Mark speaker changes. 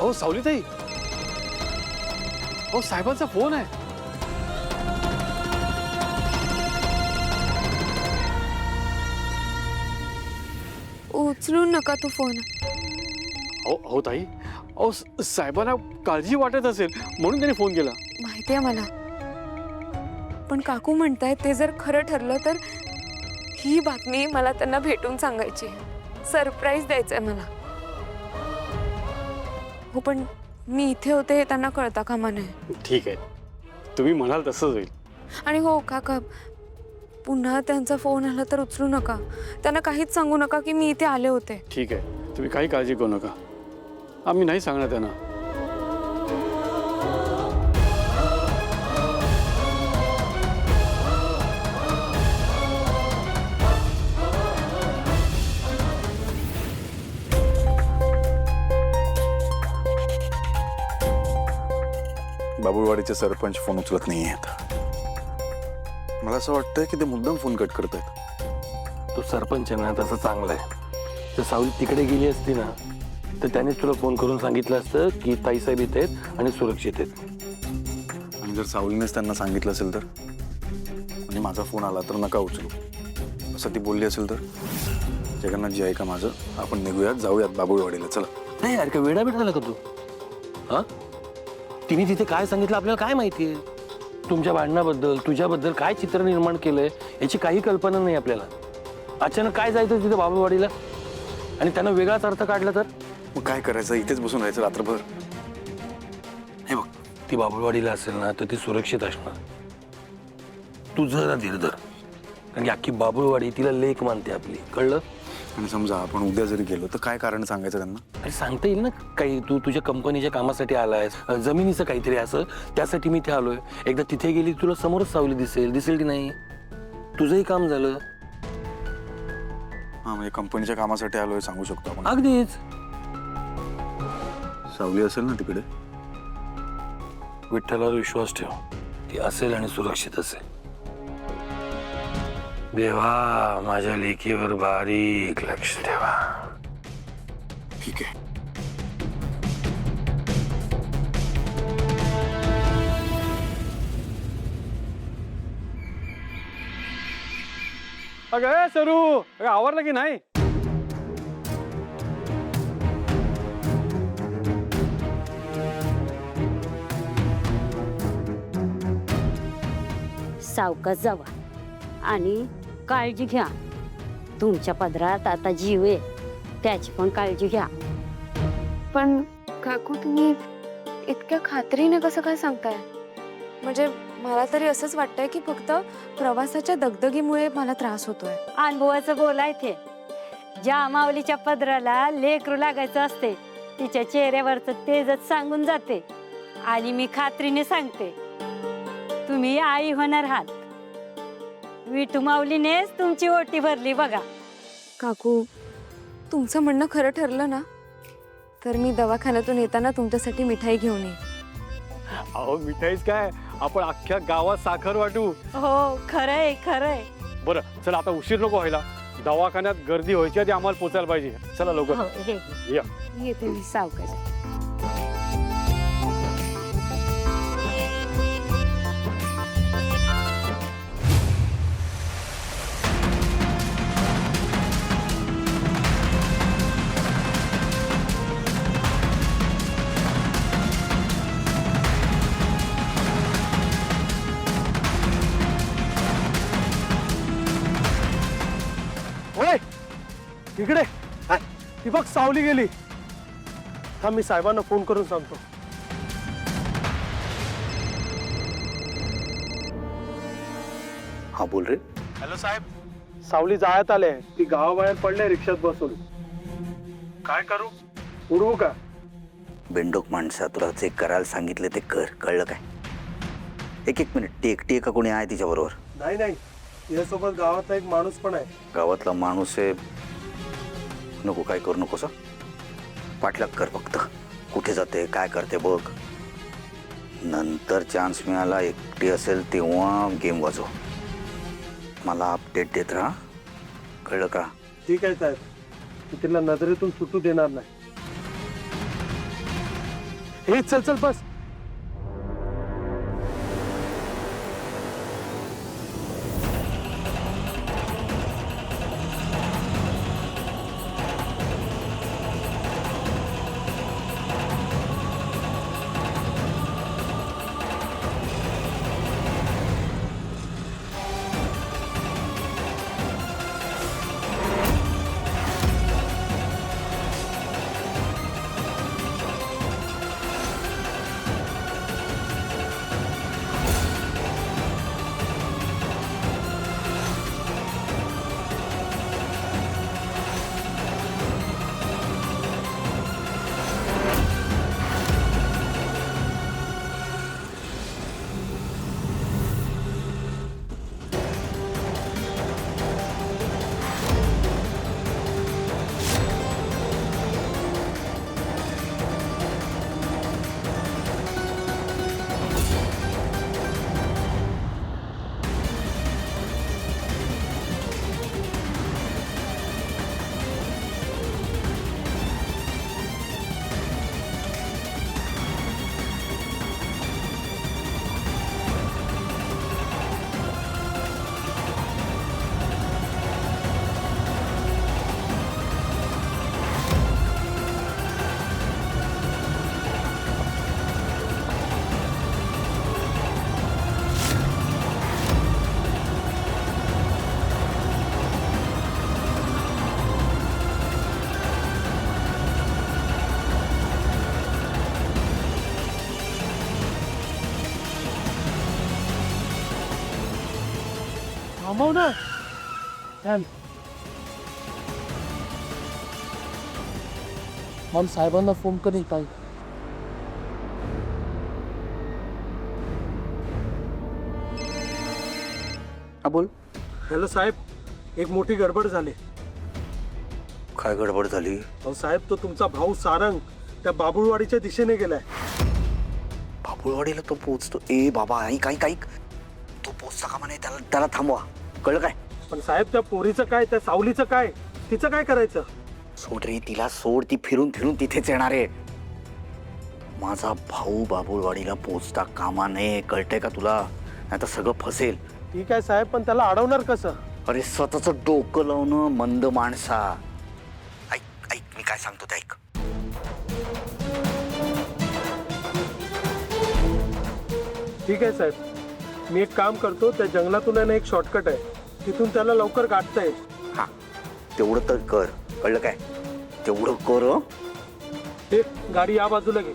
Speaker 1: अहो सावलीताई, अहो साहेबांचा फोन आहे.
Speaker 2: उचलू नका तो फोन.
Speaker 1: अहो ताई, अहो साहेबांना काळजी वाटत असेल म्हणून त्यांनी फोन केला.
Speaker 2: माहिती आहे मला, पण काकू म्हणतायत ते जर खरं ठरलं तर ही बातमी मला त्यांना भेटून सांगायची, सरप्राईज द्यायचंय मला. हो पण मी इथे होते हे त्यांना कळता कामा नये.
Speaker 1: ठीक आहे, तुम्ही म्हणाल तसंच होईल.
Speaker 2: आणि हो काका, पुन्हा त्यांचा फोन आला तर उचलू नका. त्यांना काहीच सांगू नका की मी इथे आले होते.
Speaker 1: ठीक आहे, तुम्ही काही काळजी करू नका. आम्ही नाही सांगणार त्यांना.
Speaker 3: बाबुळवाडीचे सरपंच फोन उचलत नाही आता. मला असं वाटतंय की ते मुद्दाम फोन कट करतायत.
Speaker 4: तो सरपंच आहे ना, तसं चांगला आहे. तर सावली तिकडे गेली असती ना तर त्यानेच तुला फोन करून सांगितलं असतं की ताईसाहेब इथे आहेत आणि सुरक्षित आहेत.
Speaker 3: आणि जर सावलीनेच त्यांना सांगितलं असेल तर, म्हणजे माझा फोन आला तर नका उचलू असं ती बोलली असेल तर, जगन्नाथ जी ऐका माझं, आपण निघूयात, जाऊयात बाबुळवाडीला. चला.
Speaker 4: नाही यार, का वेडा झाला का तू? हा, तिने तिथे काय सांगितलं आपल्याला काय माहितीये? तुमच्या भांडणाबद्दल, तुझ्याबद्दल काय चित्र निर्माण केलंय याची काही कल्पना नाही आपल्याला. अचानक काय जायचं तिथे बाबुळवाडीला आणि त्यानं वेगळाच अर्थ काढला तर?
Speaker 3: मग काय करायचं, इथेच बसून राहायचं रात्रभर?
Speaker 4: हे बघ, ती बाबुळवाडीला असेल ना तर ती सुरक्षित असणार. तू जरा धीर धर, कारण की अख्खी बाबुळवाडी तिला लेक मानते आपली, कळलं?
Speaker 3: आणि समजा आपण उद्या जरी गेलो तर काय कारण सांगायचं त्यांना?
Speaker 4: अरे सांगता येईल ना काही, तू तुझ्या कंपनीच्या कामासाठी आलायस, जमिनीचं काहीतरी असं, त्यासाठी मी इथे आलोय. एकदा तिथे गेली तुला समोरच सावली दिसेल की नाही? तुझंही काम झालं.
Speaker 3: हा, म्हणजे कंपनीच्या कामासाठी आलोय सांगू शकतो आपण.
Speaker 4: अगदीच.
Speaker 3: सावली असेल ना तिकडे?
Speaker 4: विठ्ठलावर विश्वास ठेव, ती असेल आणि सुरक्षित असेल. देवा, माझ्या लेकीवर बारीक लक्ष ठेवा.
Speaker 3: ठीक आहे.
Speaker 1: अगं सरू, अगं आवरलं की नाही?
Speaker 5: सावकाश जावा आणि काळजी घ्या. तुमच्या पदरात आता जीव आहे, त्याची पण काळजी घ्या.
Speaker 2: पण काकू तुम्ही इतक्या खात्रीने कसं काय सांगताय? म्हणजे मला तरी असंच वाटतंय की फक्त प्रवासाच्या दगदगीमुळे मला त्रास होतोय.
Speaker 5: अनुभवाचं बोलायचे. ज्या माऊलीच्या पदराला लेकरू लागायचं असते तिच्या चेहऱ्यावरचं तेजच सांगून जाते. आणि मी खात्रीने सांगते, तुम्ही आई होणार आहात. विठू माऊलीनेच तुमची ओटी भरली बघा.
Speaker 2: काकू, तुमचं म्हणणं खरं ठरलं ना तर मी दवाखान्यातून येताना तुमच्यासाठी मिठाई घेऊन येईन.
Speaker 1: अहो मिठाईच काय, आपण अख्ख्या गावात साखर वाटू.
Speaker 5: हो, खरंय खरंय.
Speaker 1: बरं चला, आता उशीर नको व्हायला. दवाखान्यात गर्दी व्हायची आधी आम्हाला पोचायला पाहिजे. चला लवकर.
Speaker 5: हो,
Speaker 1: या.
Speaker 5: येते मी सावकाश.
Speaker 1: ओय, इकडे ती बघ, सावली गेली.
Speaker 6: थांब, मी साहेबांना फोन करून सांगतो.
Speaker 3: हा बोल रे.
Speaker 6: हॅलो साहेब, सावली जाळ्यात आले. ती गावाबाहेर पडले रिक्षात बसून. काय करू, उडवू का?
Speaker 7: बेंडोक माणसा, तुला जे करायला सांगितले ते कर, कळलं काय? एक मिनिट, ती एकटी आहे का कोणी आहे तिच्याबरोबर?
Speaker 6: नाही नाही, तिच्यासोबत गावातला एक माणूस पण आहे.
Speaker 7: गावातला माणूस आहे? नको, काय करू नकोस. पाठलाग कर फक्त. कुठे जाते, काय करते बघ. नंतर चान्स मिळाला, एकटी असेल तेव्हा गेम वाजव. मला अपडेट देत राहा, कळलं का?
Speaker 6: ठीक आहे साहेब, मी तिला नजरेतून सुटू देणार नाही. हे चल चल बस. थांबव ना. चल. मला साहेबांना फोन करीन काय.
Speaker 3: हा बोल.
Speaker 6: हॅलो साहेब, एक मोठी गडबड झाली.
Speaker 7: काय गडबड झाली?
Speaker 6: अहो साहेब, तो तुमचा भाऊ सारंग त्या बाबुळवाडीच्या दिशेने गेलाय.
Speaker 7: बाबुळवाडीला तो पोचतो? ए बाबा, ऐक ऐक ऐक, तो पोचता कामा नाही, त्याला त्याला थांबवा. कळलं काय?
Speaker 6: पण साहेब, त्या पोरीचं काय, त्या सावलीचं काय, तिचं काय करायचं?
Speaker 7: सोड रे तिला, सोड. ती फिरून फिरून तिथेच येणार आहे. माझा भाऊ बाबुळवाडीला पोचता कामा नये, कळतंय का तुला? नाही तर सगळं फसेल.
Speaker 6: ठीक आहे साहेब, पण त्याला अडवणार कसं?
Speaker 7: अरे स्वतःच डोकं लावणं मंद माणसा. ऐक ऐक, मी काय सांगतो ते ऐक.
Speaker 6: ठीक आहे साहेब, मी एक काम करतो, त्या जंगलातून आहे ना एक शॉर्टकट आहे, तिथून त्याला लवकर गाठता येईल.
Speaker 7: हा, तेवढं तर कर. कळलं काय? तेवढं कर हं?
Speaker 6: हे गाडी या बाजूला घे.